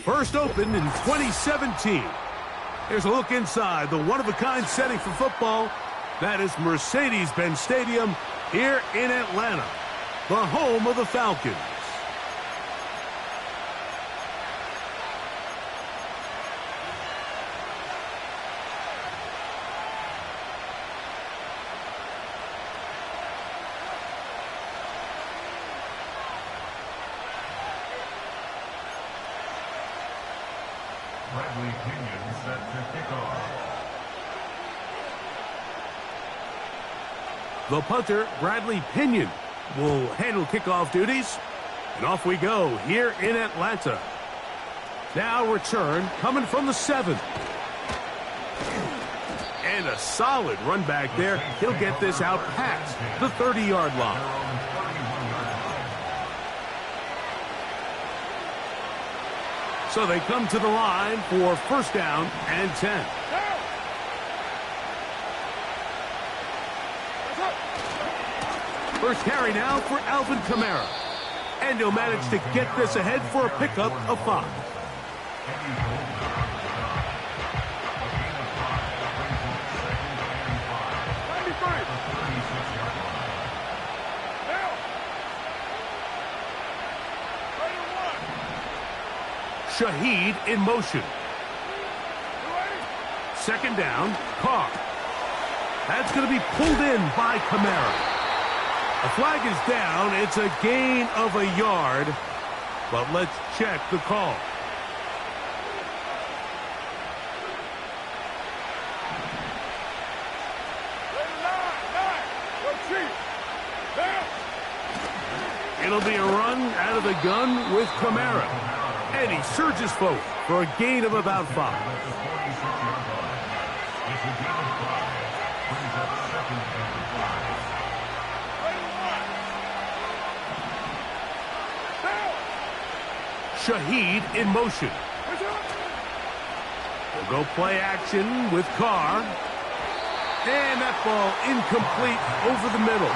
First opened in 2017. Here's a look inside the one-of-a-kind setting for football. That is Mercedes-Benz Stadium here in Atlanta, the home of the Falcons. Bradley Pinion set to kick off. The punter, Bradley Pinion, will handle kickoff duties. And off we go here in Atlanta. Now return coming from the 7. And a solid run back there. He'll get this out past the 30-yard line. So they come to the line for first down and 10. First carry now for Alvin Kamara. And he'll manage to get this ahead for a pickup of 5. Shaheed in motion. Second down, Carr. That's going to be pulled in by Kamara. A flag is down. It's a gain of a yard. But let's check the call. It'll be a run out of the gun with Kamara. And he surges forward for a gain of about 5. Shaheed in motion. We'll go play action with Carr. And that ball incomplete over the middle.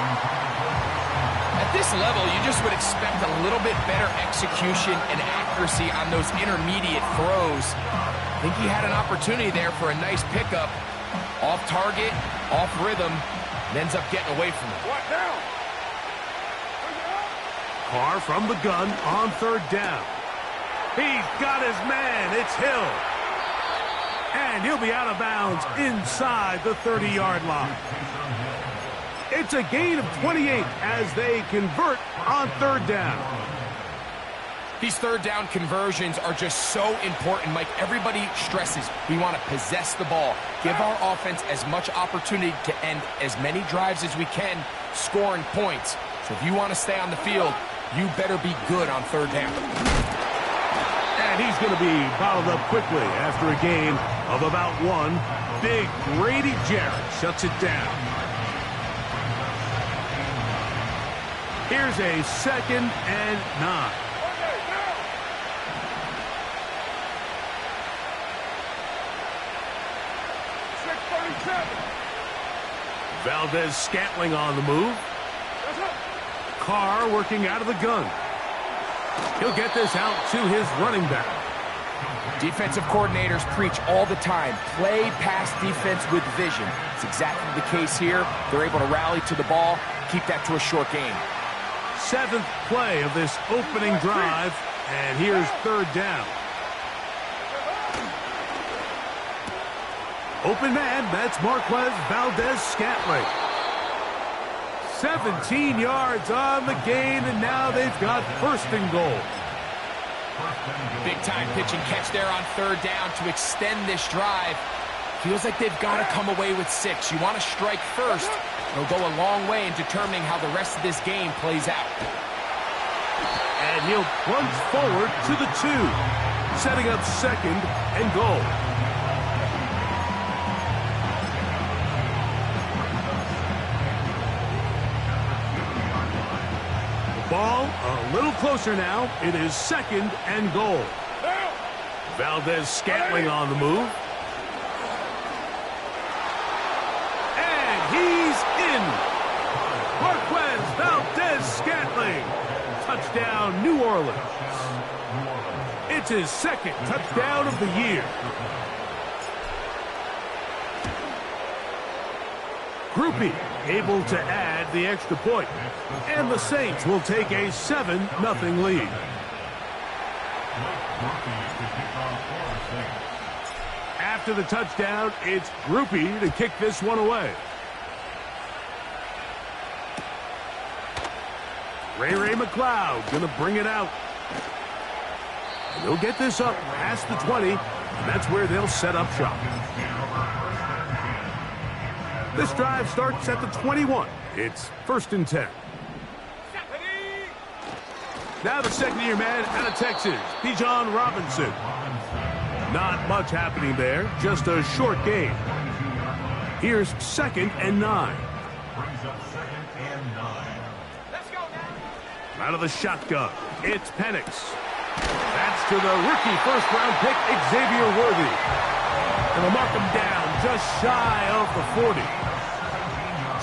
At this level, you just would expect a little bit better execution and accuracy on those intermediate throws. I think he had an opportunity there for a nice pickup. Off target, off rhythm, and ends up getting away from it. Carr from the gun on third down. He's got his man. It's Hill. And he'll be out of bounds inside the 30-yard line. It's a gain of 28 as they convert on third down. These third down conversions are just so important, Mike. Everybody stresses we want to possess the ball, give our offense as much opportunity to end as many drives as we can, scoring points. So if you want to stay on the field, you better be good on third down. And he's going to be bottled up quickly after a gain of about 1. Big Grady Jarrett shuts it down. Here's a 2nd and 9. Valdez-Scantling on the move. Carr working out of the gun. He'll get this out to his running back. Defensive coordinators preach all the time, play pass defense with vision. It's exactly the case here. They're able to rally to the ball, keep that to a short game. 7th play of this opening drive, and here's third down. Open man, that's Marquez Valdez-Scantling. 17 yards on the gain, and now they've got first and goal. Big time pitch and catch there on third down to extend this drive. Feels like they've got to come away with 6. You want to strike first. It'll go a long way in determining how the rest of this game plays out. And he'll plunge forward to the 2, setting up second and goal. Ball a little closer now. It is 2nd and goal. Valdez-Scantling on the move. And he's in. Marquez Valdez-Scantling. Touchdown, New Orleans. It's It's his second touchdown of the year. Groupie able to add the extra point. And the Saints will take a 7-0 lead. After the touchdown, it's Groupie to kick this one away. Ray McLeod going to bring it out. And they'll get this up past the 20, and that's where they'll set up shop. This drive starts at the 21. It's 1st and 10. Now the second-year man out of Texas, Bijan Robinson. Not much happening there, just a short gain. Here's 2nd and 9. Out of the shotgun, it's Penix. That's to the rookie first-round pick, Xavier Worthy. And they'll mark him down just shy of the 40.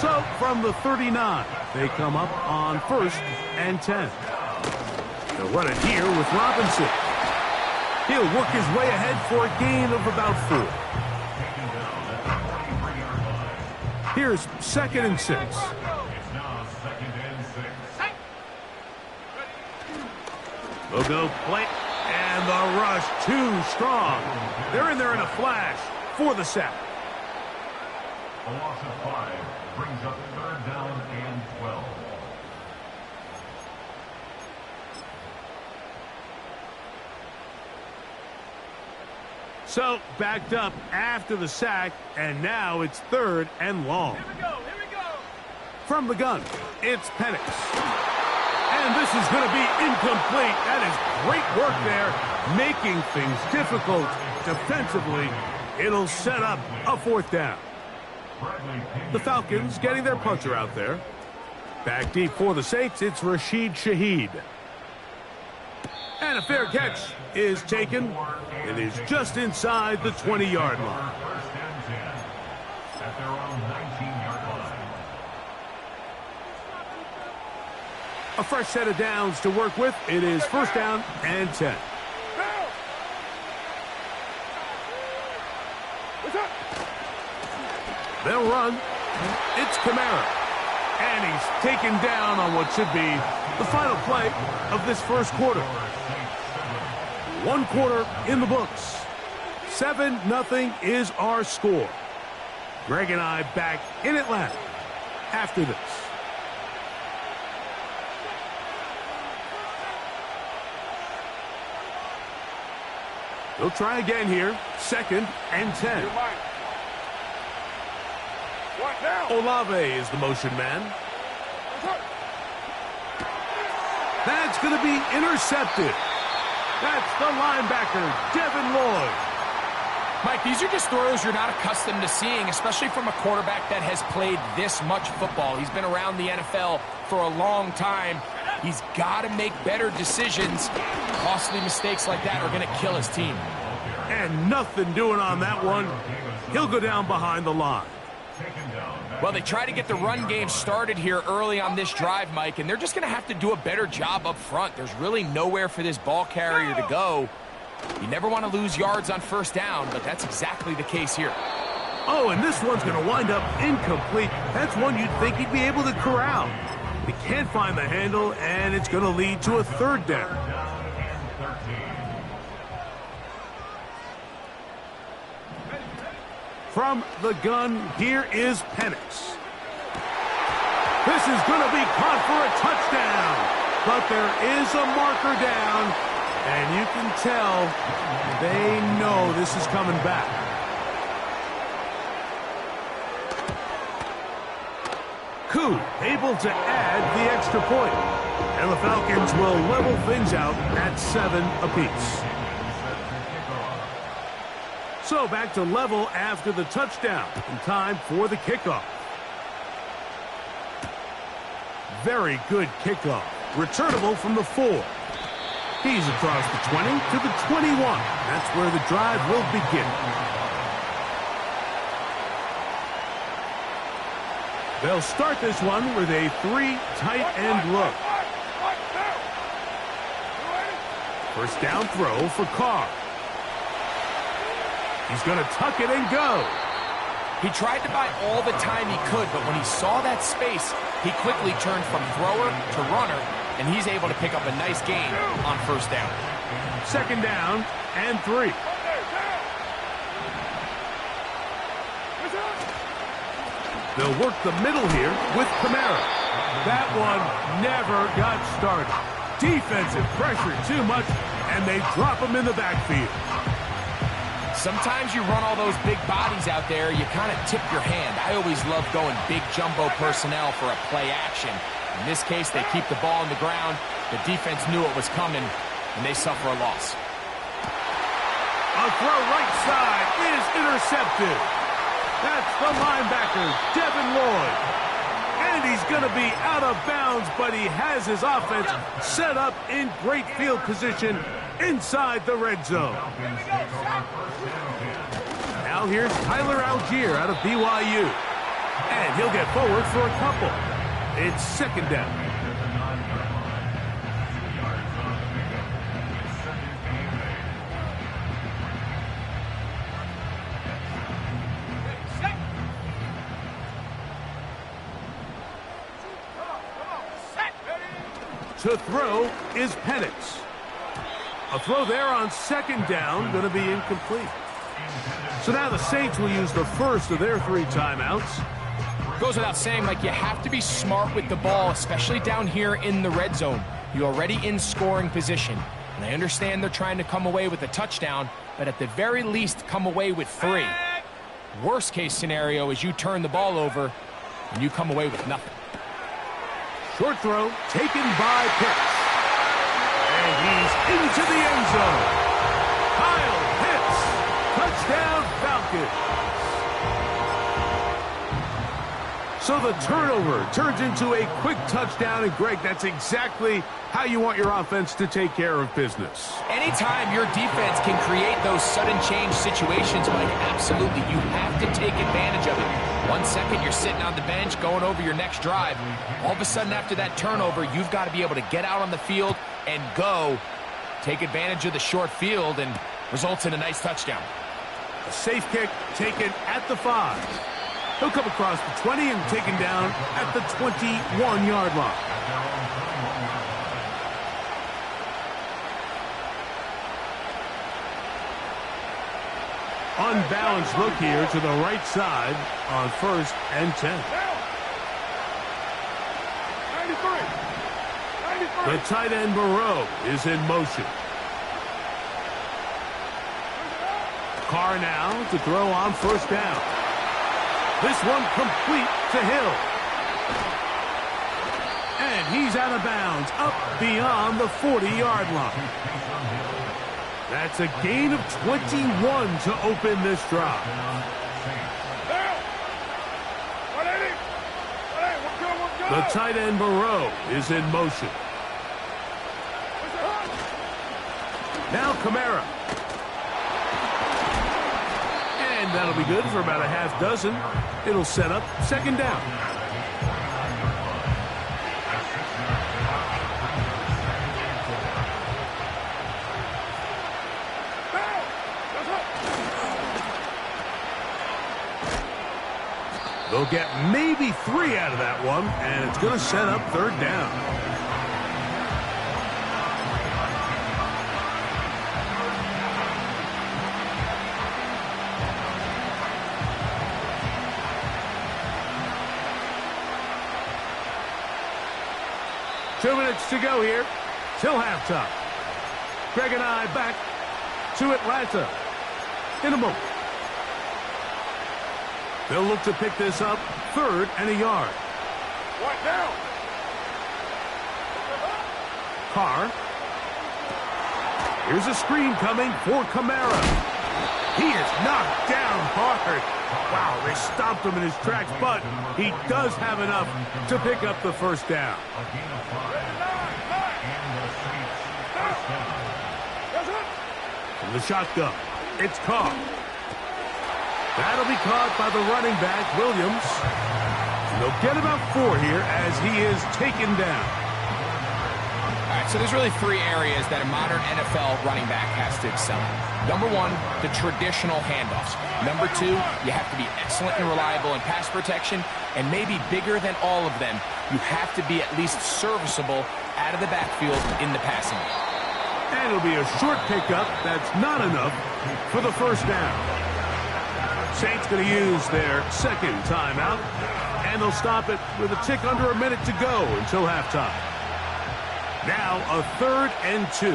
So from the 39, they come up on 1st and 10. They'll run it here with Robinson. He'll work his way ahead for a gain of about 4. Here's 2nd and 6. They'll go play, and the rush too strong. They're in there in a flash for the sack. A loss of 5 brings up 3rd down and 12. So backed up after the sack, and now it's 3rd and long. Here we go. From the gun, it's Penix. And this is going to be incomplete. That is great work there, making things difficult defensively. It'll set up a 4th down. The Falcons getting their punter out there. Back deep for the Saints, it's Rashid Shaheed. And a fair catch is taken. It is just inside the 20-yard line. At their own 19-yard line. A fresh set of downs to work with. It is 1st down and 10. They'll run. It's Kamara. And he's taken down on what should be the final play of this 1st quarter. 1 quarter in the books. 7-0 is our score. Greg and I back in Atlanta after this. They'll try again here. 2nd and 10. Olave is the motion man. That's going to be intercepted. That's the linebacker, Devin Lloyd. Mike, these are just throws you're not accustomed to seeing, especially from a quarterback that has played this much football. He's been around the NFL for a long time. He's got to make better decisions. Costly mistakes like that are going to kill his team. And nothing doing on that one. He'll go down behind the line. Well, they try to get the run game started here early on this drive, Mike, and they're just going to have to do a better job up front. There's really nowhere for this ball carrier to go. You never want to lose yards on 1st down, but that's exactly the case here. Oh, and this one's going to wind up incomplete. That's one you'd think he'd be able to corral. He can't find the handle, and it's going to lead to a 3rd down. From the gun, here is Penix. This is going to be caught for a touchdown. But there is a marker down, and you can tell they know this is coming back. Koo able to add the extra point. And the Falcons will level things out at 7 apiece. So back to level after the touchdown. In time for the kickoff. Very good kickoff. Returnable from the 4. He's across the 20 to the 21. That's where the drive will begin. They'll start this one with a 3 tight end look. First down throw for Carr. He's going to tuck it and go. He tried to buy all the time he could, but when he saw that space, he quickly turned from thrower to runner, and he's able to pick up a nice gain on first down. Second down and 3. They'll work the middle here with Kamara. That one never got started. Defensive pressure too much, and they drop him in the backfield. Sometimes you run all those big bodies out there, you kind of tip your hand. I always love going big jumbo personnel for a play action. In this case, they keep the ball on the ground. The defense knew it was coming, and they suffer a loss. A throw right side is intercepted. That's the linebacker, Devin Lloyd. And he's going to be out of bounds, but he has his offense set up in great field position inside the red zone. Now here's Tyler Algier out of BYU. And he'll get forward for a couple. It's second down. To throw is Penix. A throw there on second down, going to be incomplete. So now the Saints will use the first of their 3 timeouts. Goes without saying, Mike, you have to be smart with the ball, especially down here in the red zone. You're already in scoring position. And I understand they're trying to come away with a touchdown, but at the very least, come away with 3. Worst case scenario is you turn the ball over and you come away with nothing. Short throw taken by Pitts. And he's into the end zone. Kyle Pitts. Touchdown Falcons. So the turnover turns into a quick touchdown. And Greg, that's exactly how you want your offense to take care of business. Anytime your defense can create those sudden change situations, Mike, absolutely, you have to take advantage of it. 1 second, you're sitting on the bench going over your next drive. All of a sudden, after that turnover, you've got to be able to get out on the field and go. Take advantage of the short field and results in a nice touchdown. A safe kick taken at the 5. He'll come across the 20 and taken down at the 21-yard line. Unbalanced look here to the right side on 1st and 10. 93. The tight end Moreau is in motion. Carr now to throw on 1st down. This one complete to Hill. And he's out of bounds up beyond the 40-yard line. That's a gain of 21 to open this drive. The tight end Moreau is in motion. Now Kamara. And that'll be good for about a half dozen. It'll set up second down. They'll get maybe 3 out of that one, and it's going to set up third down. Two minutes to go here till halftime. Greg and I back to Atlanta in a moment. They'll look to pick this up, 3rd and a yard. What now? Carr. Here's a screen coming for Kamara. He is knocked down hard. Wow, they stopped him in his tracks, but he does have enough to pick up the first down. From the shotgun, it's Carr. That'll be caught by the running back, Williams. And they'll get about 4 here as he is taken down. All right, right, so there's really three areas that a modern NFL running back has to excel in. Number one, the traditional handoffs. Number two, you have to be excellent and reliable in pass protection. And maybe bigger than all of them, you have to be at least serviceable out of the backfield in the passing game. And it'll be a short pickup. That's not enough for the first down. Saints going to use their second timeout. And they'll stop it with a tick under a minute to go until halftime. Now a 3rd and 2.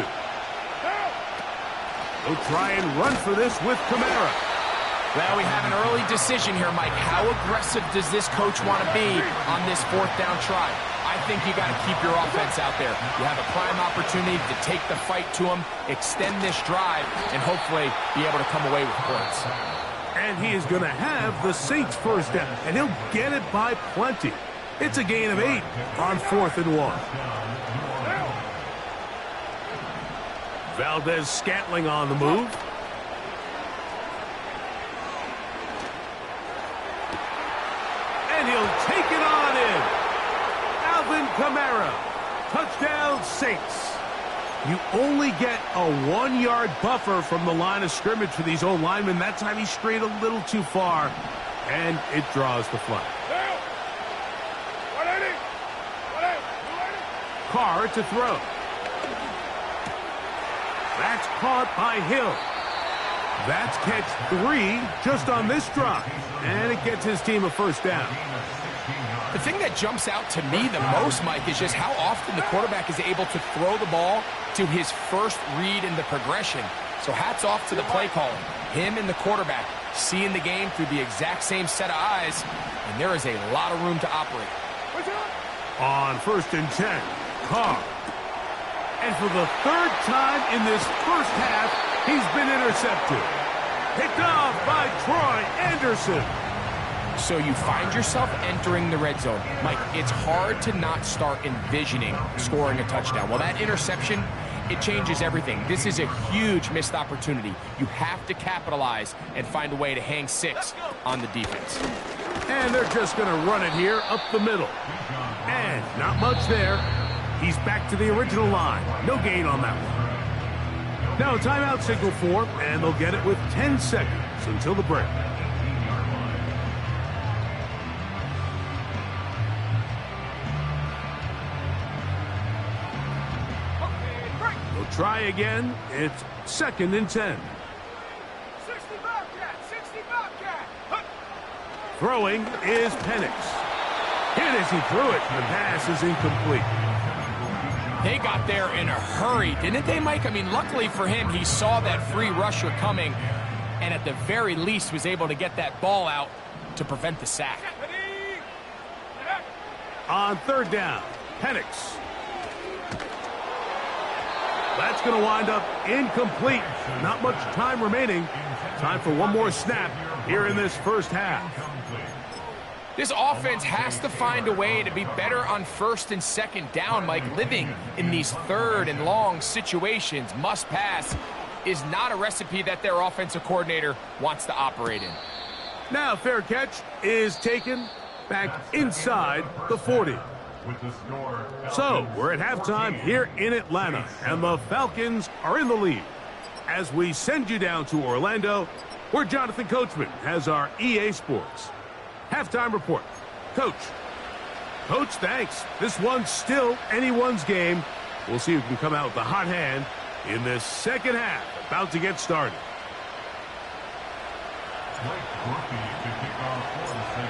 They'll try and run for this with Kamara. Well, we have an early decision here, Mike. How aggressive does this coach want to be on this 4th down try? I think you got to keep your offense out there. You have a prime opportunity to take the fight to him, extend this drive, and hopefully be able to come away with points. And he is going to have the Saints first down, and he'll get it by plenty. It's a gain of 8 on 4th and 1. Valdez-Scantling on the move. And he'll take it on in. Alvin Kamara. Touchdown, Saints. You only get a 1-yard buffer from the line of scrimmage for these old linemen. That time he strayed a little too far, and it draws the flag. Carr to throw. That's caught by Hill. That's catch 3 just on this drive. And it gets his team a first down. The thing that jumps out to me the most, Mike, is just how often the quarterback is able to throw the ball to his first read in the progression. So hats off to the play calling. Him and the quarterback seeing the game through the exact same set of eyes. And there is a lot of room to operate. On 1st and 10, Carr. And for the 3rd time in this first half, he's been intercepted. Picked off by Troy Anderson. So you find yourself entering the red zone. Mike, it's hard to not start envisioning scoring a touchdown. Well, that interception, it changes everything. This is a huge missed opportunity. You have to capitalize and find a way to hang 6 on the defense. And they're just going to run it here up the middle. And not much there. He's back to the original line. No gain on that one. Now a timeout signal for him, and they'll get it with 10 seconds until the break. They'll try again. It's 2nd and 10. 60 Bobcat, 60 Bobcat. Throwing is Penix. Hit as he threw it. The pass is incomplete. They got there in a hurry, didn't they, Mike? I mean, luckily for him, he saw that free rusher coming and at the very least was able to get that ball out to prevent the sack. On 3rd down, Penix. That's going to wind up incomplete. Not much time remaining. Time for one more snap here in this first half. This offense has to find a way to be better on 1st and 2nd down, Mike. Living in these 3rd and long situations, must pass, is not a recipe that their offensive coordinator wants to operate in. Now fair catch is taken back inside the 40. So we're at halftime here in Atlanta, and the Falcons are in the lead. As we send you down to Orlando, where Jonathan Coachman has our EA Sports halftime report. Coach, thanks. This one's still anyone's game. We'll see who can come out with the hot hand in this second half, about to get started.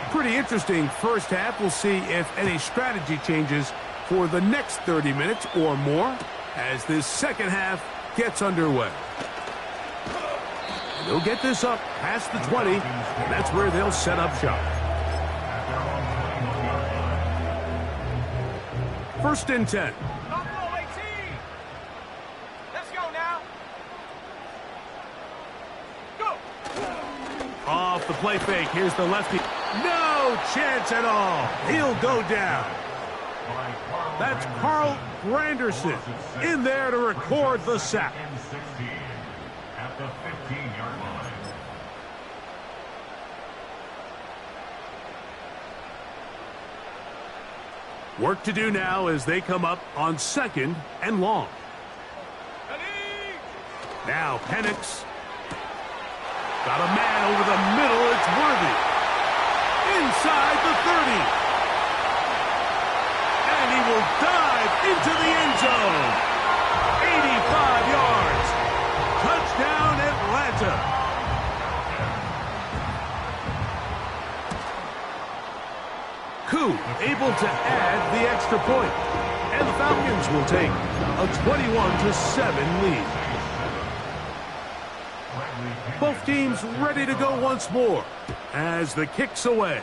Pretty interesting first half. We'll see if any strategy changes for the next 30 minutes or more as this second half gets underway. They'll get this up past the 20, and that's where they'll set up shop. 1st and 10. Let's go now. Go. Off the play fake. Here's the lefty. No chance at all. He'll go down. That's Carl Granderson in there to record the sack. At the 15-yard line. Work to do now as they come up on 2nd and long. Now Penix. Got a man over the middle. It's Worthy. Inside the 30. And he will dive into the end zone. 85 yards. Touchdown, Atlanta. Koo able to add the extra point. And the Falcons will take a 21-7 lead. Both teams ready to go once more as the kick's away.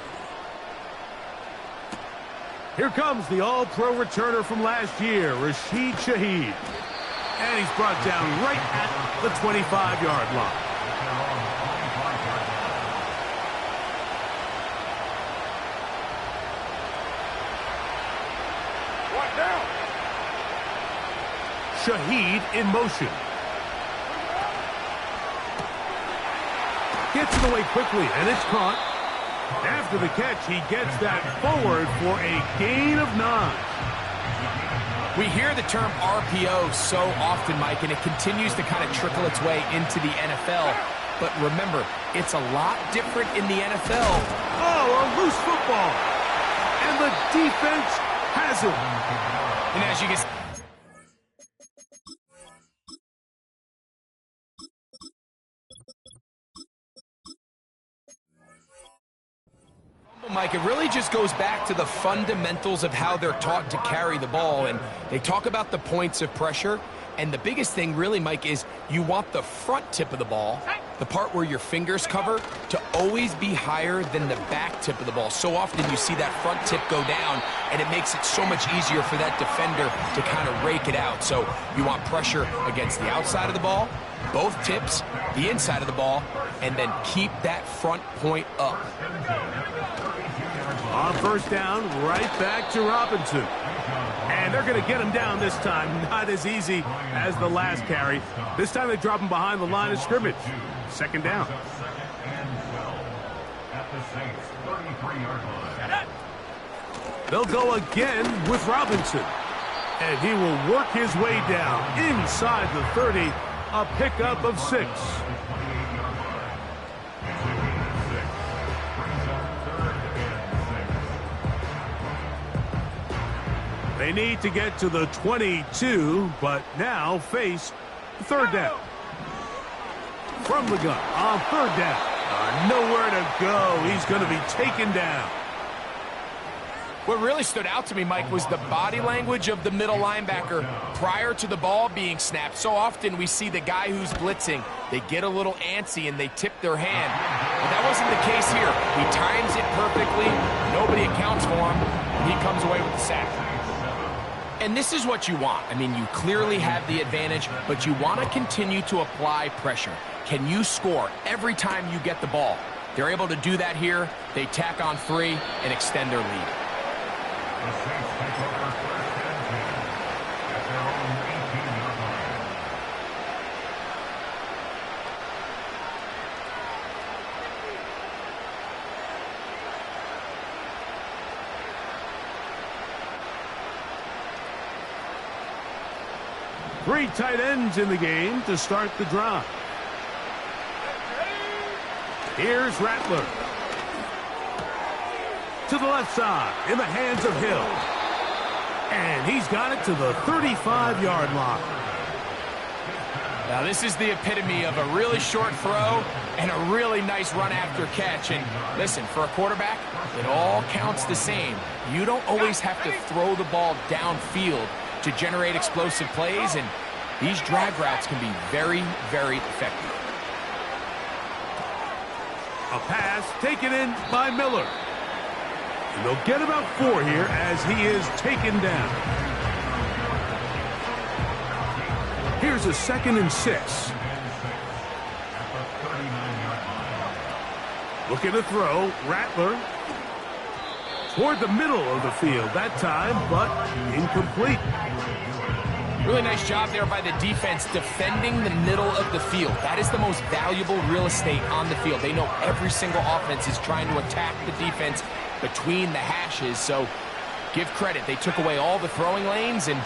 Here comes the all-pro returner from last year, Rashid Shaheed. And he's brought down right at the 25-yard line. Shaheed in motion. Gets it away quickly, and it's caught. After the catch, he gets that forward for a gain of 9. We hear the term RPO so often, Mike, and it continues to kind of trickle its way into the NFL. But remember, it's a lot different in the NFL. Oh, a loose football. And the defense has it. And as you can see, Mike, it really just goes back to the fundamentals of how they're taught to carry the ball, and they talk about the points of pressure, and the biggest thing really, Mike, is you want the front tip of the ball, the part where your fingers cover, to always be higher than the back tip of the ball. So often you see that front tip go down, and it makes it so much easier for that defender to kind of rake it out. So you want pressure against the outside of the ball, both tips, the inside of the ball, and then keep that front point up. On first down, right back to Robinson. And they're going to get him down this time. Not as easy as the last carry. This time they drop him behind the line of scrimmage. 2nd down. They'll go again with Robinson. And he will work his way down inside the 30. A pickup of 6. They need to get to the 22, but now face 3rd down. From the gun on 3rd down. Nowhere to go. He's going to be taken down. What really stood out to me, Mike, was the body language of the middle linebacker prior to the ball being snapped. So often we see the guy who's blitzing, they get a little antsy and they tip their hand. But that wasn't the case here. He times it perfectly. Nobody accounts for him. And he comes away with the sack. And this is what you want. I mean, you clearly have the advantage, but you want to continue to apply pressure. Can you score every time you get the ball? They're able to do that here. They tack on 3 and extend their lead. Three tight ends in the game to start the drive. Here's Rattler. To the left side, in the hands of Hill. And he's got it to the 35-yard line. Now, this is the epitome of a really short throw and a really nice run after catch. And listen, for a quarterback, it all counts the same. You don't always have to throw the ball downfield to generate explosive plays, and these drag routes can be very, very effective. A pass taken in by Miller. And they'll get about 4 here as he is taken down. Here's a 2nd and 6. Looking to throw, Rattler toward the middle of the field that time, but incomplete. Really nice job there by the defense defending the middle of the field. That is the most valuable real estate on the field. They know every single offense is trying to attack the defense between the hashes, so Give credit. They took away all the throwing lanes, and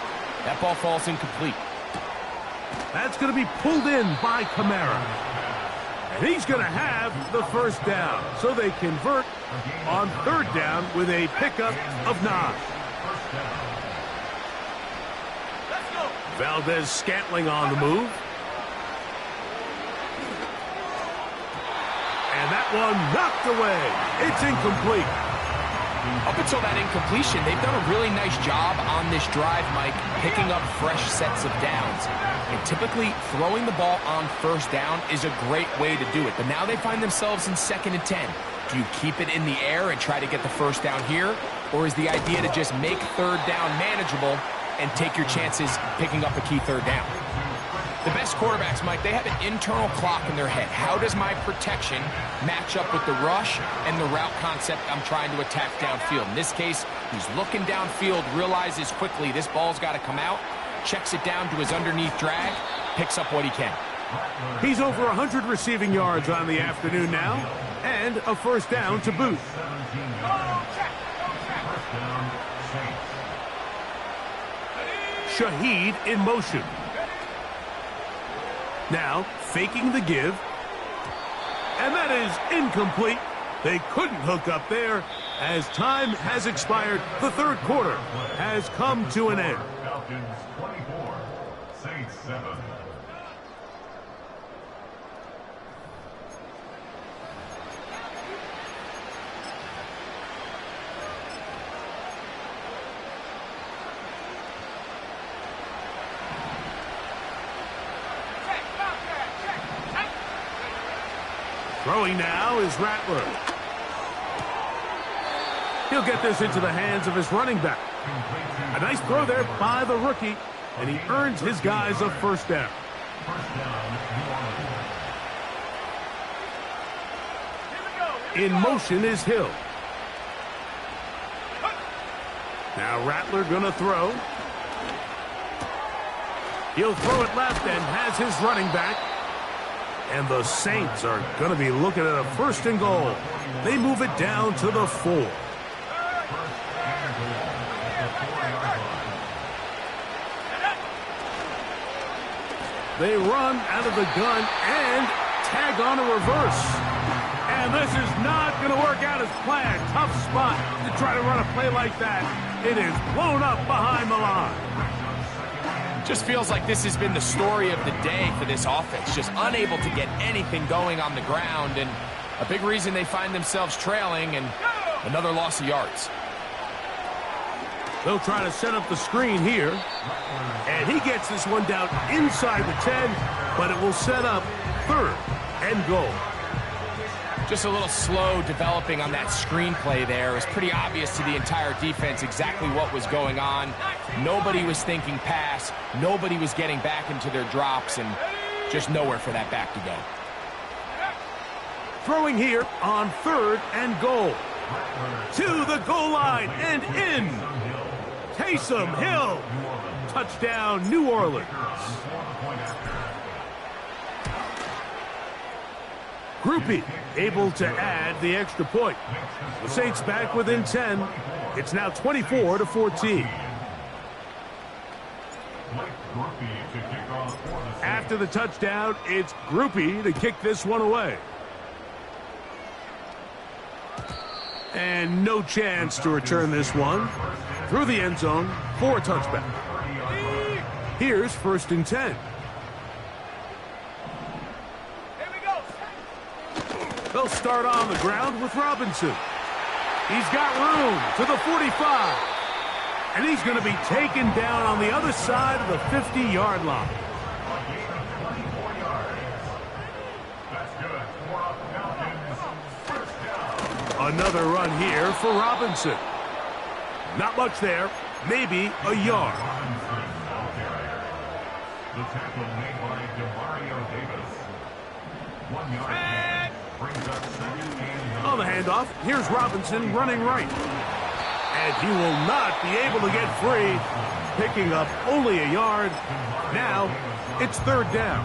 that ball falls incomplete. That's going to be pulled in by Kamara. And he's going to have the first down. So they convert on third down with a pickup of 9. Valdez-Scantling on the move. And that one knocked away. It's incomplete. Up until that incompletion, they've done a really nice job on this drive, Mike, picking up fresh sets of downs. And typically, throwing the ball on first down is a great way to do it. But now they find themselves in 2nd and 10. Do you keep it in the air and try to get the first down here? Or is the idea to just make third down manageable and take your chances picking up a key third down? The best quarterbacks, Mike, they have an internal clock in their head. How does my protection match up with the rush and the route concept I'm trying to attack downfield? In this case, he's looking downfield, realizes quickly this ball's got to come out, checks it down to his underneath drag, picks up what he can. He's over 100 receiving yards on the afternoon now, and a first down to boot. Shaheed in motion. Now, faking the give. And that is incomplete. They couldn't hook up there as time has expired. The third quarter has come to an end. Falcons 24, Saints 7. Throwing now is Rattler. He'll get this into the hands of his running back. A nice throw there by the rookie, and he earns his guys a first down. In motion is Hill. Now Rattler gonna throw. He'll throw it left and has his running back. And the Saints are going to be looking at a 1st and goal. They move it down to the 4. They run out of the gun and tag on a reverse. And this is not going to work out as planned. Tough spot to try to run a play like that. It is blown up behind the line. Just feels like this has been the story of the day for this offense. Just unable to get anything going on the ground, and a big reason they find themselves trailing, and another loss of yards. They'll try to set up the screen here, and he gets this one down inside the 10, but it will set up 3rd and goal. Just a little slow developing on that screenplay there. It was pretty obvious to the entire defense exactly what was going on. Nobody was thinking pass. Nobody was getting back into their drops, and just nowhere for that back to go. Throwing here on 3rd and goal. To the goal line and in. Taysom Hill. Touchdown, New Orleans. Groupie able to add the extra point. The Saints back within 10. It's now 24-14. After the touchdown, it's Groupie to kick this one away. And no chance to return this one through the end zone for a touchback. Here's 1st and 10. They'll start on the ground with Robinson. He's got room to the 45. And he's going to be taken down on the other side of the 50-yard line. Another run here for Robinson. Not much there. Maybe a yard. The tackle made by DeMario Davis. 1 yard. Brings up 2nd and 9. On the handoff, here's Robinson running right. And he will not be able to get free, picking up only a yard. Now, it's 3rd down.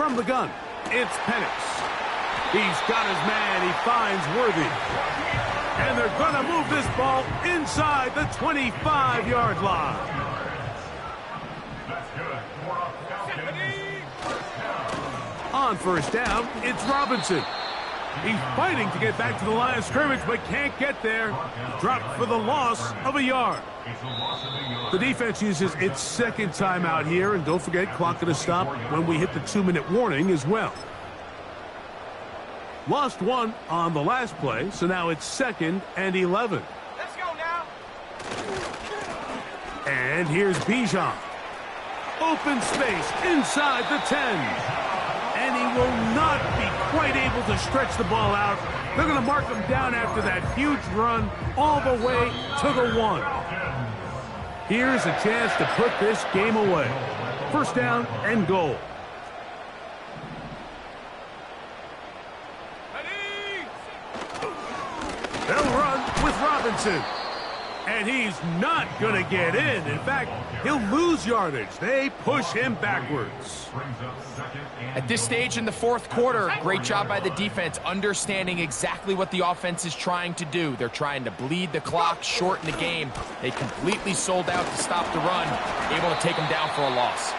From the gun, it's Penix. He's got his man. He finds Worthy. And they're going to move this ball inside the 25-yard line. That's good. On first down, it's Robinson. He's fighting to get back to the line of scrimmage, but can't get there. Dropped for the loss of a yard. The defense uses its second timeout here, and don't forget, clock going to stop when we hit the 2-minute warning as well. Lost one on the last play, so now it's 2nd and 11. Let's go now. And here's Bijan. Open space inside the 10. And he will not be quite able to stretch the ball out. They're going to mark him down after that huge run all the way to the 1. Here's a chance to put this game away. First down and goal. They'll run with Robinson. And he's not going to get in. In fact, he'll lose yardage. They push him backwards. At this stage in the fourth quarter, great job by the defense, understanding exactly what the offense is trying to do. They're trying to bleed the clock, shorten the game. They completely sold out to stop the run, able to take him down for a loss.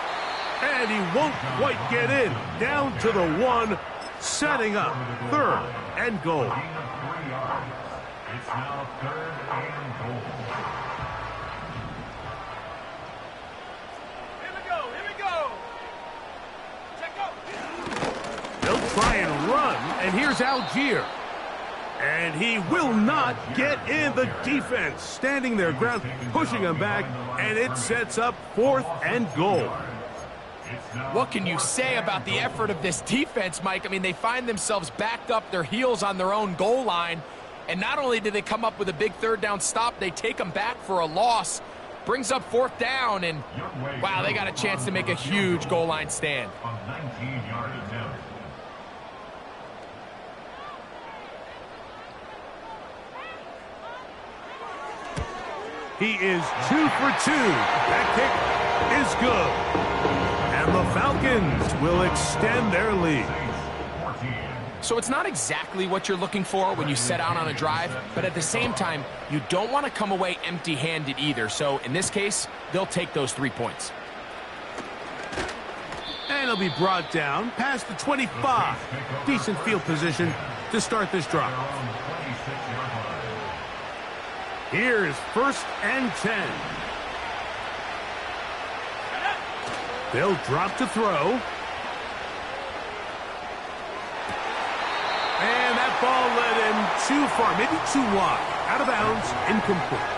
And he won't quite get in. Down to the 1, setting up 3rd and goal. It's now 3rd and goal. Here we go. Check out. They'll try and run, and here's Algier. And he will not get in. The defense standing their ground, pushing him back, and it sets up 4th and goal. What can you say about the effort of this defense, Mike? I mean, they find themselves backed up their heels on their own goal line. And not only do they come up with a big 3rd down stop, they take them back for a loss. Brings up 4th down, and wow, they got a chance to make a huge goal line stand. A 19-yard attempt. He is 2 for 2. That kick is good. And the Falcons will extend their lead. So it's not exactly what you're looking for when you set out on a drive, but at the same time, you don't want to come away empty-handed either. So in this case, they'll take those 3 points. And he'll be brought down past the 25. Decent field position to start this drive. Here's 1st and 10. They'll drop to throw. And that ball led him too far, maybe too wide. Out of bounds, incomplete.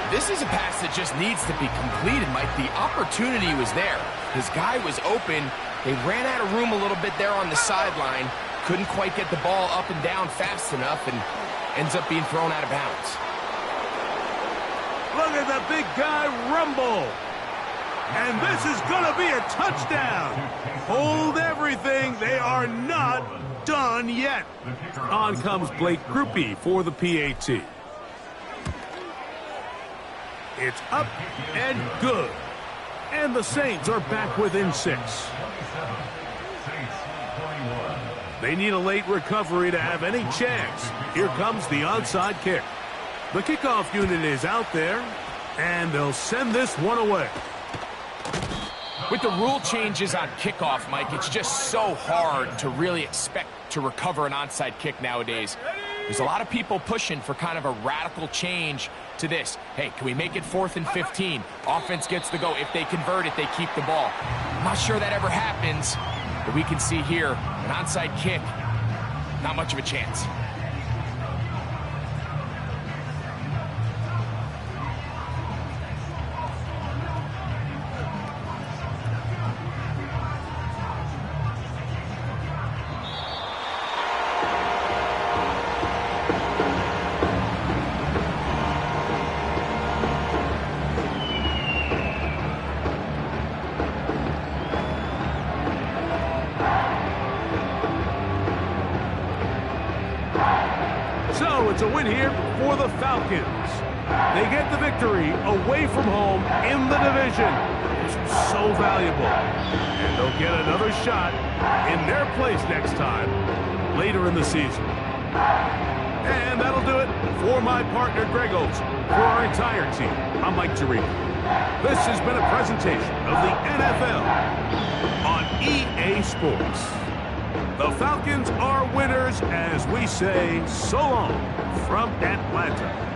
This is a pass that just needs to be completed, Mike. The opportunity was there. His guy was open. They ran out of room a little bit there on the sideline. Couldn't quite get the ball up and down fast enough, and ends up being thrown out of bounds. Look at the big guy rumble. And this is going to be a touchdown. Hold everything. They are not done yet. On comes Blake Grupe for the PAT. It's up and good. And the Saints are back within 6. They need a late recovery to have any chance. Here comes the onside kick. The kickoff unit is out there, and they'll send this one away. With the rule changes on kickoff, Mike, it's just so hard to really expect to recover an onside kick nowadays. There's a lot of people pushing for kind of a radical change to this. Hey, can we make it 4th and 15? Offense gets to go. If they convert it, they keep the ball. I'm not sure that ever happens, but we can see here an onside kick, not much of a chance. So it's a win here for the Falcons. They get the victory away from home in the division. This was so valuable. And they'll get another shot in their place next time, later in the season. And that'll do it for my partner, Greg Olson. For our entire team, I'm Mike Tirico. This has been a presentation of the NFL on EA Sports. The Falcons are winners as we say so long from Atlanta.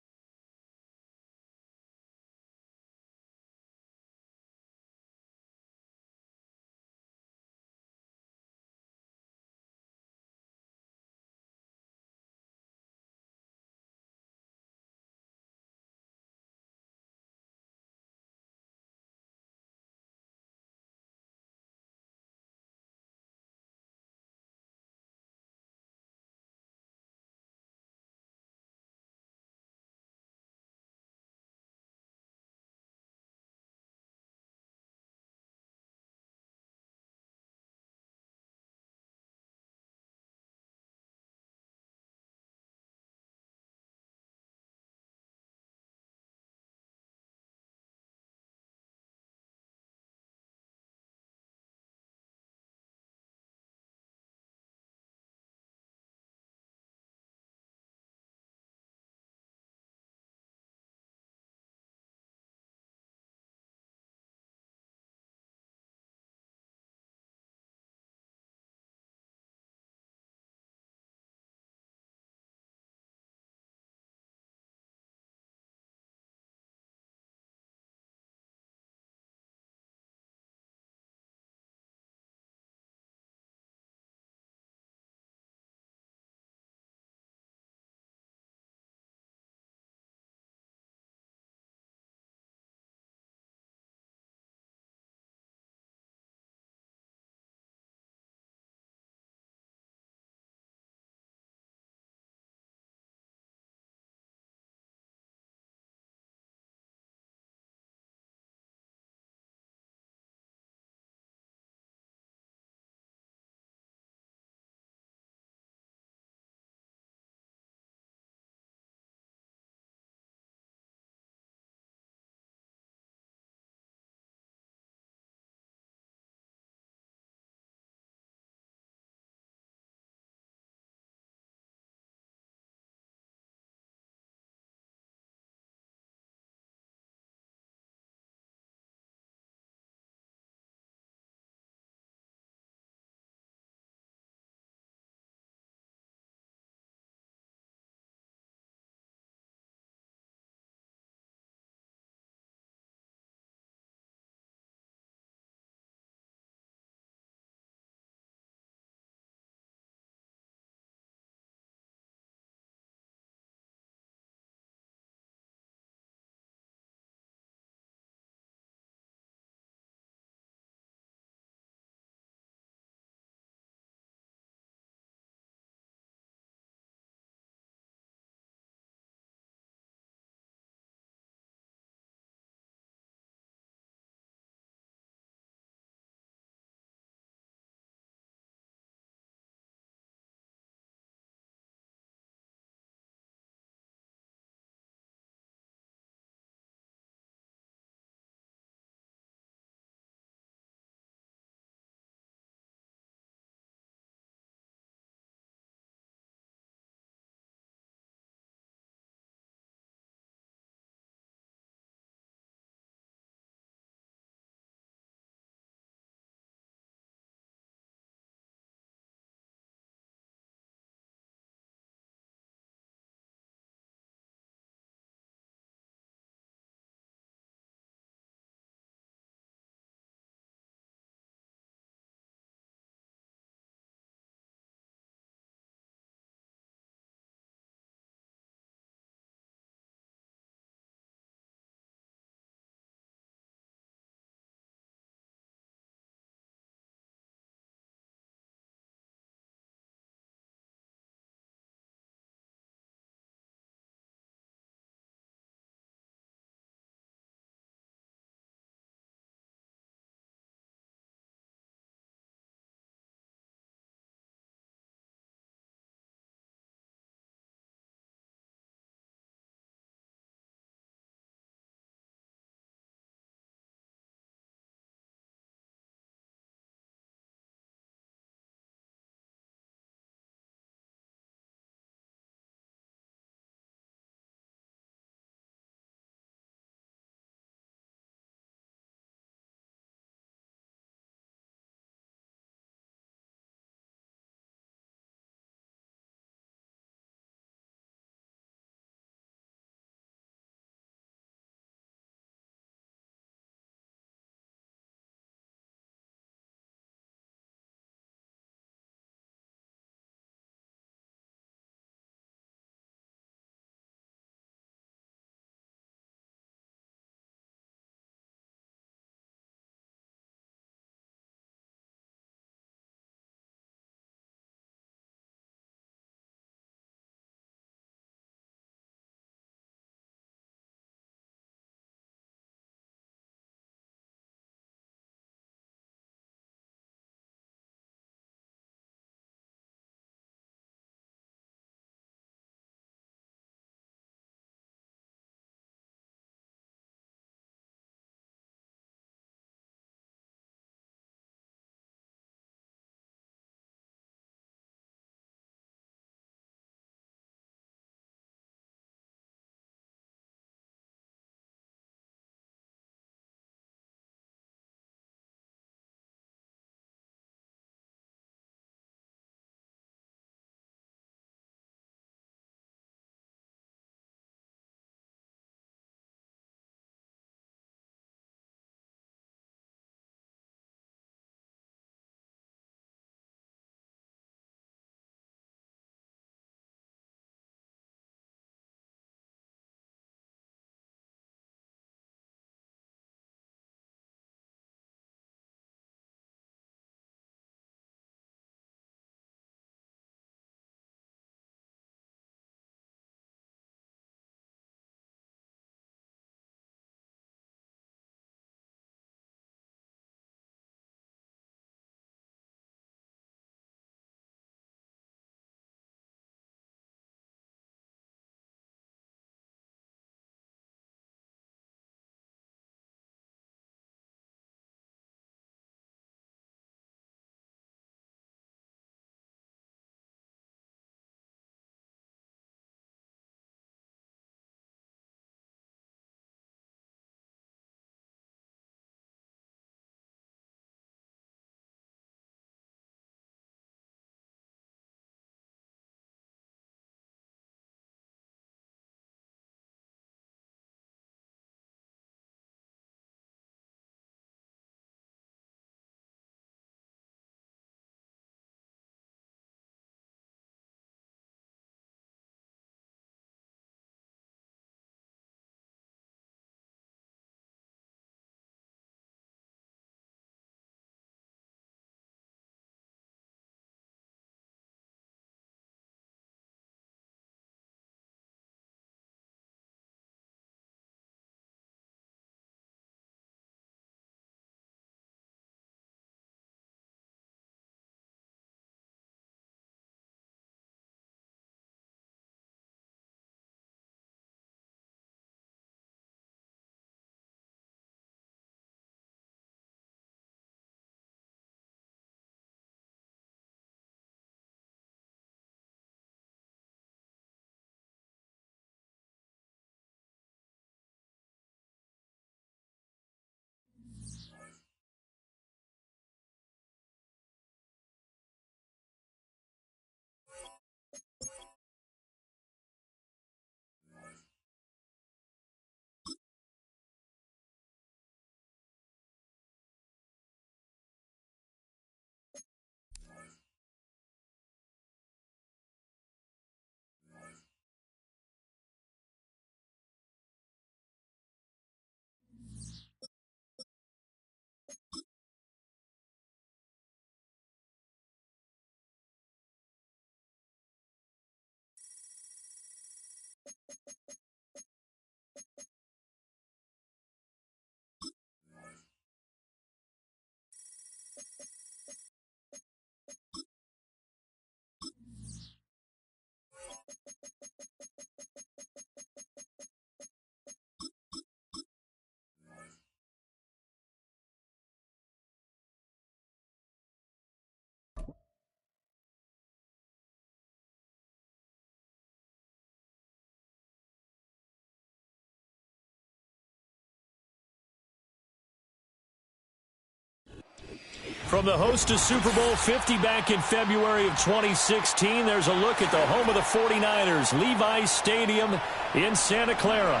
From the host to Super Bowl 50 back in February of 2016, there's a look at the home of the 49ers, Levi's Stadium in Santa Clara.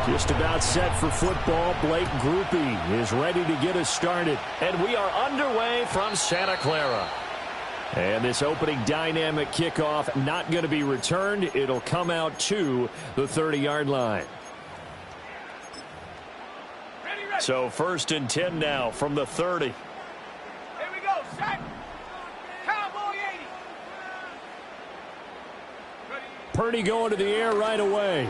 Just about set for football. Blake Groupie is ready to get us started. And we are underway from Santa Clara. And this opening dynamic kickoff not going to be returned. It'll come out to the 30-yard line. Ready. So 1st and 10 now from the 30. Here we go. Set. Cowboy 80. Ready. Purdy going to the air right away.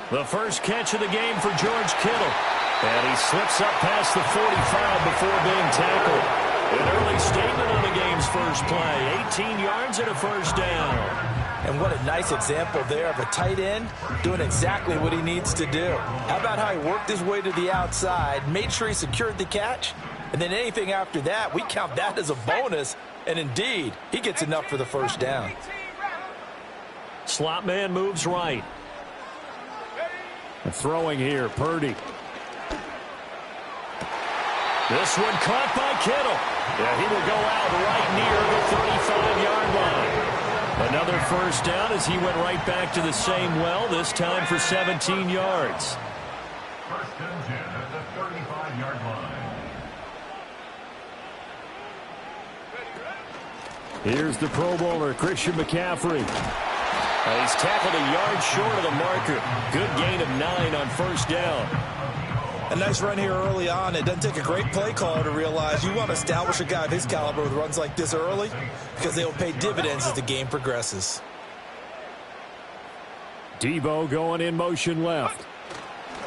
The first catch of the game for George Kittle. And he slips up past the 45 before being tackled. An early statement on the game's first play. 18 yards and a first down. And what a nice example there of a tight end doing exactly what he needs to do. How about how he worked his way to the outside, made sure he secured the catch, and then anything after that, we count that as a bonus. And indeed, he gets enough for the first down. Slot man moves right. Throwing here, Purdy. This one caught by Kittle. Yeah, he will go out right near the 35-yard line. Another first down as he went right back to the same well, this time for 17 yards. 1st and 10 at the 35-yard line. Here's the Pro Bowler, Christian McCaffrey. He's tackled a yard short of the marker. Good gain of 9 on first down. A nice run here early on. It doesn't take a great play caller to realize you want to establish a guy of his caliber with runs like this early because they will pay dividends as the game progresses. Debo going in motion left.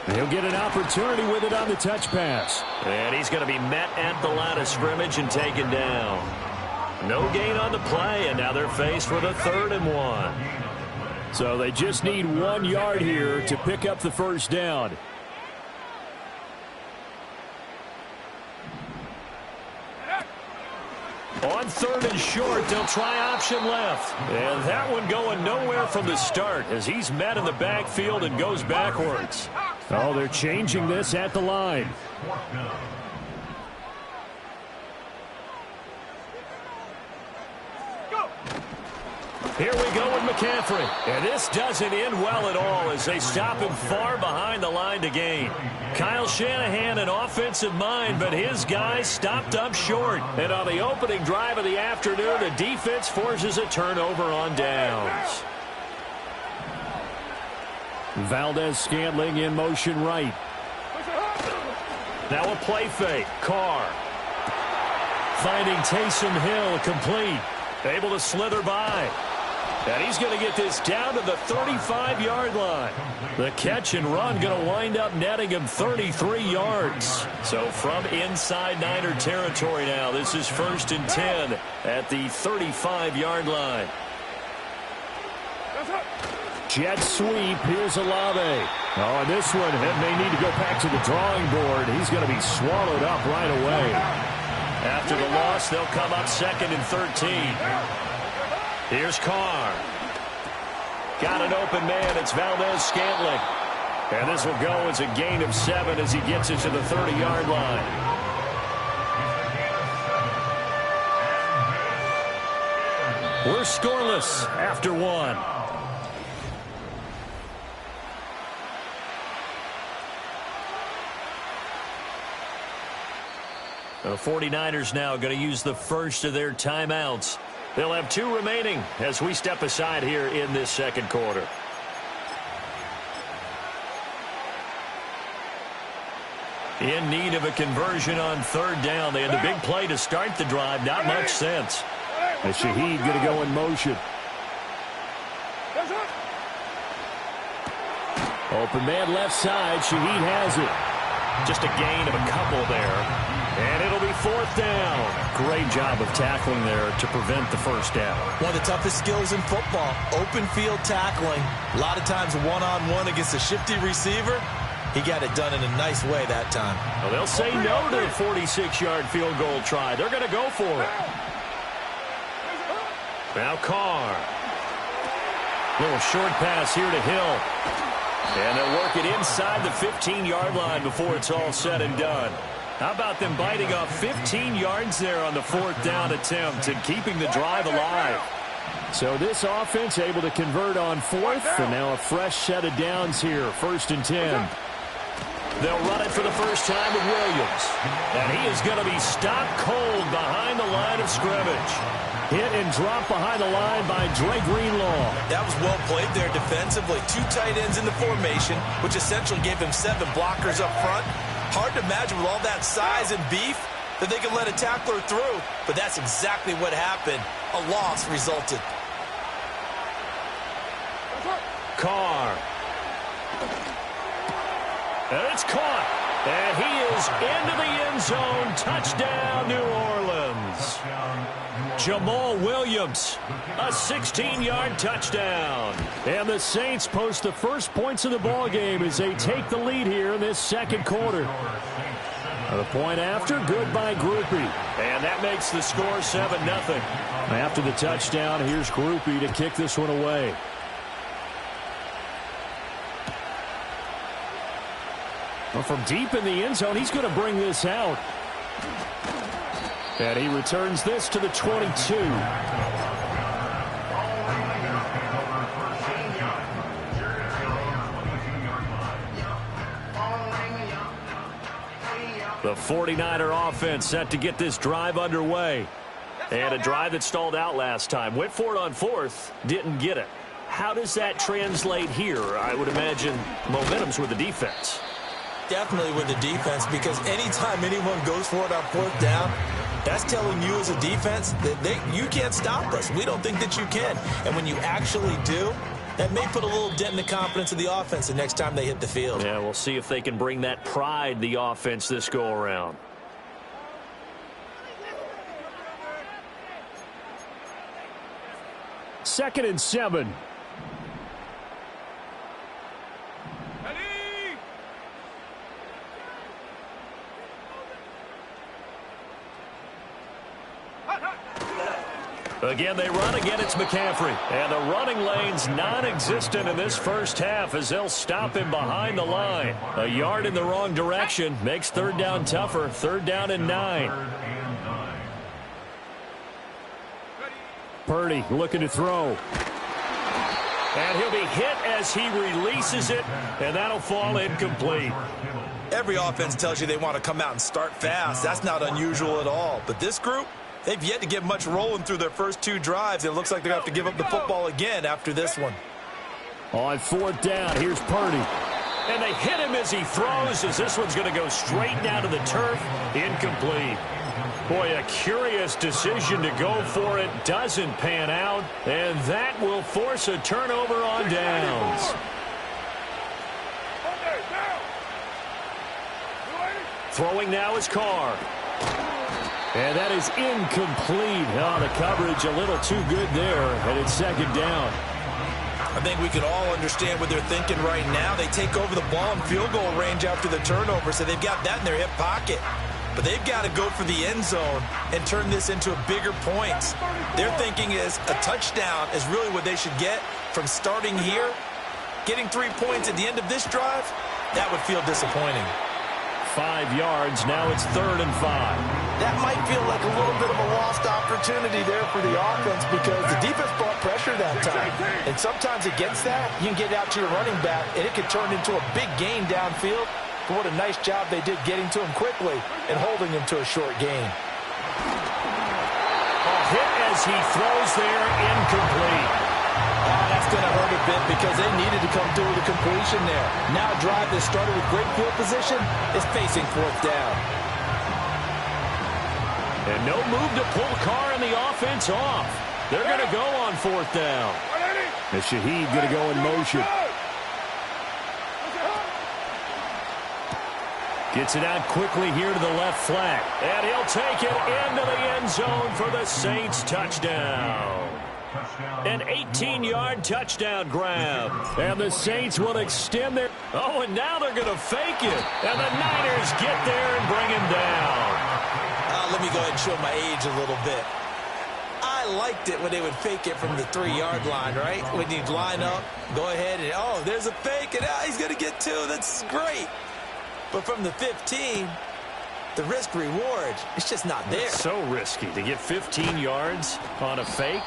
He'll get an opportunity with it on the touch pass. And he's going to be met at the line of scrimmage and taken down. No gain on the play, and now they're faced with a 3rd and 1. So they just need 1 yard here to pick up the first down. On 3rd and short, they'll try option left. And that one going nowhere from the start as he's met in the backfield and goes backwards. Oh, they're changing this at the line. Here we go with McCaffrey. And this doesn't end well at all as they stop him far behind the line to gain. Kyle Shanahan, an offensive mind, but his guys stopped up short. And on the opening drive of the afternoon, the defense forces a turnover on downs. Valdez-Scantling in motion right. Now a play fake. Carr. Finding Taysom Hill complete. Able to slither by. And he's going to get this down to the 35-yard line. The catch and run going to wind up netting him 33 yards. So from inside Niner territory now, this is 1st and 10 at the 35-yard line. Jet sweep. Here's Olave. Oh, and this one may need to go back to the drawing board. He's going to be swallowed up right away. After the loss, they'll come up 2nd and 13. Here's Carr. Got an open man. It's Valdez-Scantling. And this will go as a gain of 7 as he gets it to the 30-yard line. We're scoreless after 1. The 49ers now going to use the first of their timeouts. They'll have 2 remaining as we step aside here in this second quarter. In need of a conversion on 3rd down. They had the big play to start the drive. Not much sense. As Shaheed going to go in motion. Open man left side. Shaheed has it. Just a gain of a couple there. And it'll be 4th down. Great job of tackling there to prevent the first down. One of the toughest skills in football, open field tackling. A lot of times one-on-one against a shifty receiver. He got it done in a nice way that time. Well, they'll say no to the 46-yard field goal try. They're going to go for it. Now Carr. Little short pass here to Hill. And they'll work it inside the 15-yard line before it's all said and done. How about them biting off 15 yards there on the 4th down attempt and keeping the drive alive? So this offense able to convert on 4th, and now a fresh set of downs here, 1st and 10. They'll run it for the first time with Williams. And he is going to be stopped cold behind the line of scrimmage. Hit and drop behind the line by Dre Greenlaw. That was well played there defensively. 2 tight ends in the formation, which essentially gave him 7 blockers up front. Hard to imagine with all that size and beef that they could let a tackler through. But that's exactly what happened. A loss resulted. Carr. And it's caught. And he is into the end zone. Touchdown, New Orleans. Jamal Williams, a 16-yard touchdown. And the Saints post the first points of the ball game as they take the lead here in this 2nd quarter. The point after, good by Groupie. And that makes the score 7-0. After the touchdown, here's Groupie to kick this one away. Well, from deep in the end zone, he's going to bring this out. And he returns this to the 22. The 49er offense set to get this drive underway. And a drive that stalled out last time. Went for it on 4th, didn't get it. How does that translate here? I would imagine momentum's with the defense. Definitely with the defense, because anytime anyone goes for it on 4th down, that's telling you as a defense that you can't stop us. We don't think that you can. And when you actually do, that may put a little dent in the confidence of the offense the next time they hit the field. Yeah, we'll see if they can bring that pride, the offense, this go-around. Second and 7. Again, they run. Again, it's McCaffrey. And the running lane's non-existent in this first half as they'll stop him behind the line. A yard in the wrong direction makes 3rd down tougher. 3rd down and 9. Purdy looking to throw. And he'll be hit as he releases it, and that'll fall incomplete. Every offense tells you they want to come out and start fast. That's not unusual at all. But this group, they've yet to get much rolling through their first 2 drives. It looks like they're going to have to give up the football again after this one. On 4th down, here's Purdy. And they hit him as he throws, as this one's going to go straight down to the turf. Incomplete. Boy, a curious decision to go for it. Doesn't pan out. And that will force a turnover on downs. Throwing now is Carr. And that is incomplete. Oh, the coverage a little too good there, and it's 2nd down. I think we can all understand what they're thinking right now. They take over the ball in field goal range after the turnover, so they've got that in their hip pocket. But they've got to go for the end zone and turn this into a bigger points. Their thinking is a touchdown is really what they should get from starting here. Getting 3 points at the end of this drive, that would feel disappointing. 5 yards, now it's 3rd and 5. That might feel like a little bit of a lost opportunity there for the offense because the defense brought pressure that time. And sometimes against that, you can get out to your running back, and it could turn into a big gain downfield. But what a nice job they did getting to him quickly and holding him to a short gain. A hit as he throws there, incomplete. That's going to hurt a bit because they needed to come through with a completion there. Now a drive that started with great field position is facing 4th down. And no move to pull Carr and the offense off. They're going to go on 4th down. And Shaheed going to go in motion. Gets it out quickly here to the left flat. And he'll take it into the end zone for the Saints touchdown. An 18-yard touchdown grab. And the Saints will extend their... Oh, and now they're going to fake it. And the Niners get there and bring him down. Let me go ahead and show my age a little bit. I liked it when they would fake it from the 3-yard line, right? When you'd line up, go ahead, and, oh, there's a fake, and he's going to get 2. That's great. But from the 15, the risk-reward, it's just not there. It's so risky to get 15 yards on a fake.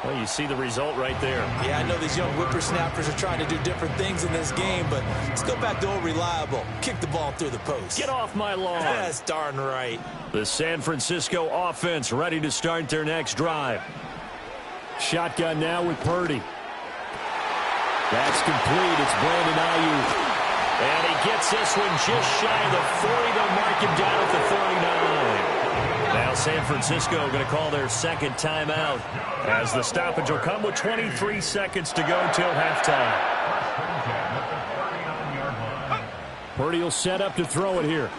Well, you see the result right there. Yeah, I know these young whippersnappers are trying to do different things in this game, but let's go back to old reliable. Kick the ball through the post. Get off my lawn. That's darn right. The San Francisco offense ready to start their next drive. Shotgun now with Purdy. That's complete. It's Brandon Ayuk. And he gets this one just shy of the 40. They'll mark him down at the 49. Now San Francisco going to call their second timeout as the stoppage will come with 23 seconds to go till halftime. Purdy will set up to throw it here.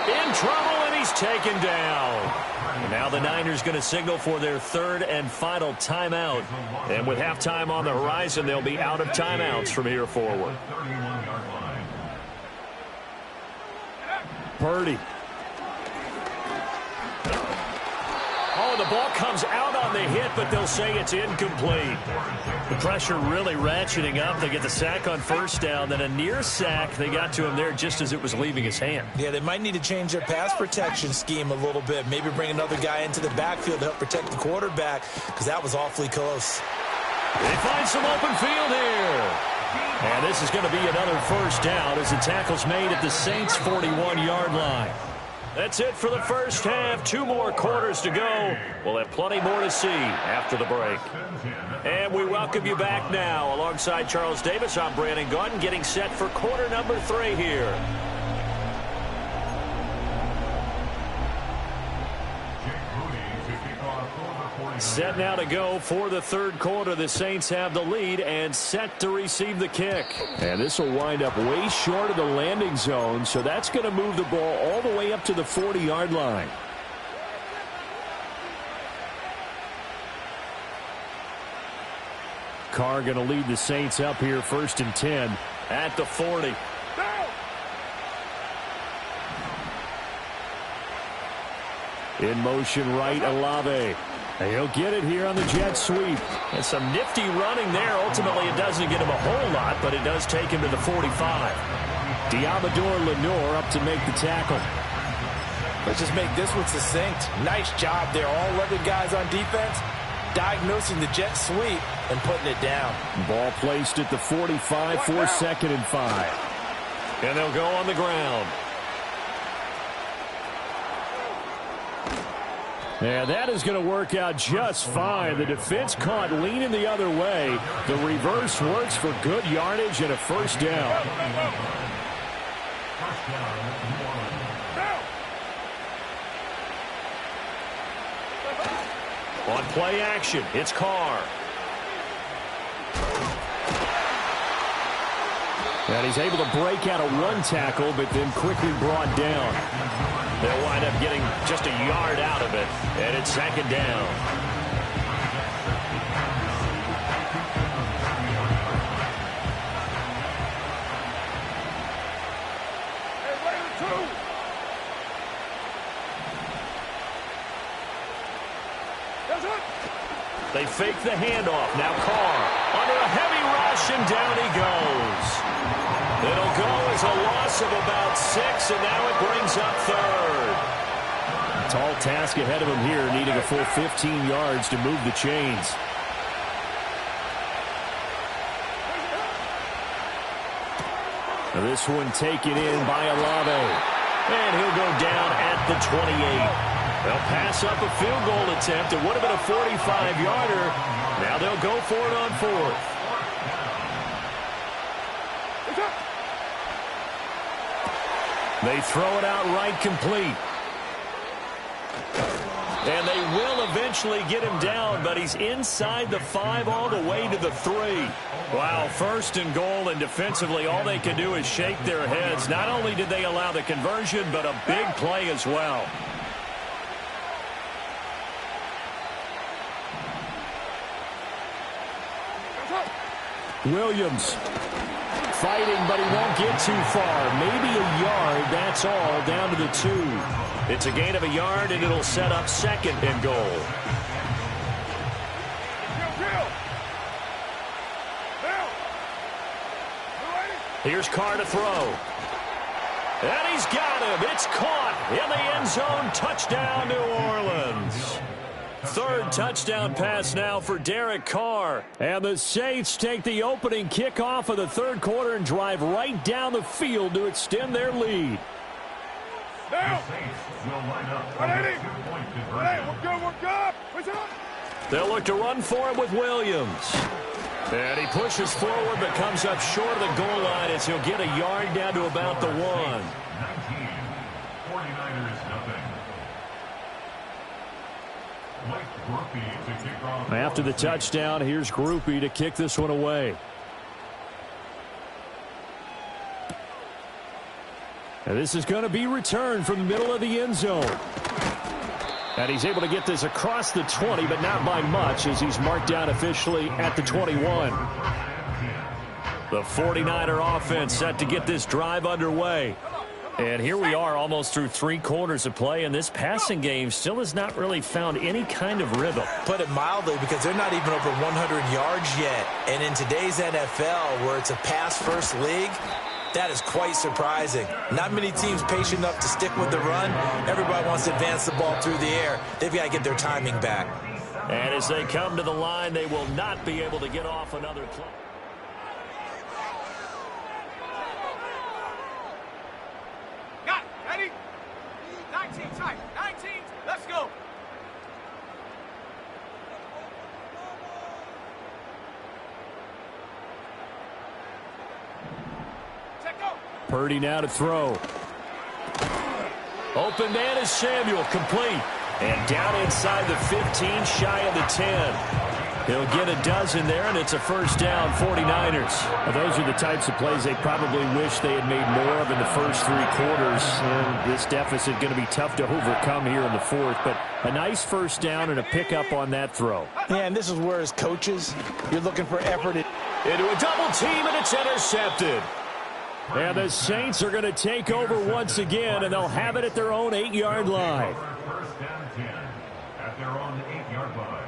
In trouble, and he's taken down. And now the Niners going to signal for their third and final timeout. And with halftime on the horizon, they'll be out of timeouts from here forward. Purdy. Oh, the ball comes out on the hit, but they'll say it's incomplete. The pressure really ratcheting up. They get the sack on first down, then a near sack. They got to him there just as it was leaving his hand. Yeah, they might need to change their pass protection scheme a little bit. Maybe bring another guy into the backfield to help protect the quarterback, because that was awfully close. They find some open field here. And this is going to be another first down as the tackle's made at the Saints' 41-yard line. That's it for the first half. 2 more quarters to go. We'll have plenty more to see after the break. And we welcome you back now. Alongside Charles Davis, I'm Brandon Gaudin, getting set for quarter number 3 here. Set now to go for the third quarter. The Saints have the lead and set to receive the kick. And this will wind up way short of the landing zone, so that's going to move the ball all the way up to the 40-yard line. Carr going to lead the Saints up here, 1st and 10 at the 40. In motion right, Olave. He'll get it here on the jet sweep. And some nifty running there. Ultimately, it doesn't get him a whole lot, but it does take him to the 45. Diamador Lenore up to make the tackle. Let's just make this one succinct. Nice job there. All 11 guys on defense diagnosing the jet sweep and putting it down. Ball placed at the 45 for 2nd and 5. And they'll go on the ground. And that is going to work out just fine. The defense caught leaning the other way. The reverse works for good yardage and a first down. On play action, it's Carr. And he's able to break out of 1 tackle, but then quickly brought down. They'll wind up getting just a yard out of it, and it's 2nd down. They fake the handoff. Now Carr under a heavy rush, and down he goes. It'll go as a loss of about 6, and now it brings up 3rd. Tall task ahead of him here, needing a full 15 yards to move the chains. This one taken in by Olave. And he'll go down at the 28. They'll pass up a field goal attempt. It would have been a 45-yarder. Now they'll go for it on 4th. They throw it out right complete. And they will eventually get him down, but he's inside the 5 all the way to the 3. Wow, 1st and goal, and defensively all they can do is shake their heads. Not only did they allow the conversion, but a big play as well. Williams fighting, but he won't get too far. Maybe a yard, that's all, down to the 2. It's a gain of a yard, and it'll set up second and goal. Here's Carr to throw. And he's got him. It's caught in the end zone. Touchdown, New Orleans. Third touchdown pass now for Derek Carr. And the Saints take the opening kickoff of the third quarter and drive right down the field to extend their lead. They'll look to run for it with Williams. And he pushes forward but comes up short of the goal line as he'll get a yard down to about the 1. 19. 49ers nothing. After the touchdown, here's Groupie to kick this one away. And this is going to be returned from the middle of the end zone. And he's able to get this across the 20, but not by much as he's marked down officially at the 21. The 49er offense set to get this drive underway. And here we are almost through 3 quarters of play, and this passing game still has not really found any kind of rhythm. Put it mildly, because they're not even over 100 yards yet. And in today's NFL, where it's a pass-first league, that is quite surprising. Not many teams patient enough to stick with the run. Everybody wants to advance the ball through the air. They've got to get their timing back. And as they come to the line, they will not be able to get off another play. Got it. Ready? 19 tight. 19. Let's go. Purdy now to throw. Open man is Samuel, complete. And down inside the 15, shy of the 10. He'll get a dozen there, and it's a first down, 49ers. Well, those are the types of plays they probably wish they had made more of in the first 3 quarters. And this deficit going to be tough to overcome here in the fourth. But a nice first down and a pickup on that throw. Yeah, and this is where, as coaches, you're looking for effort. Into a double team, and it's intercepted. And the Saints are going to take over once again, and they'll have it at their own 8-yard line. First down 10 at their own 8-yard line.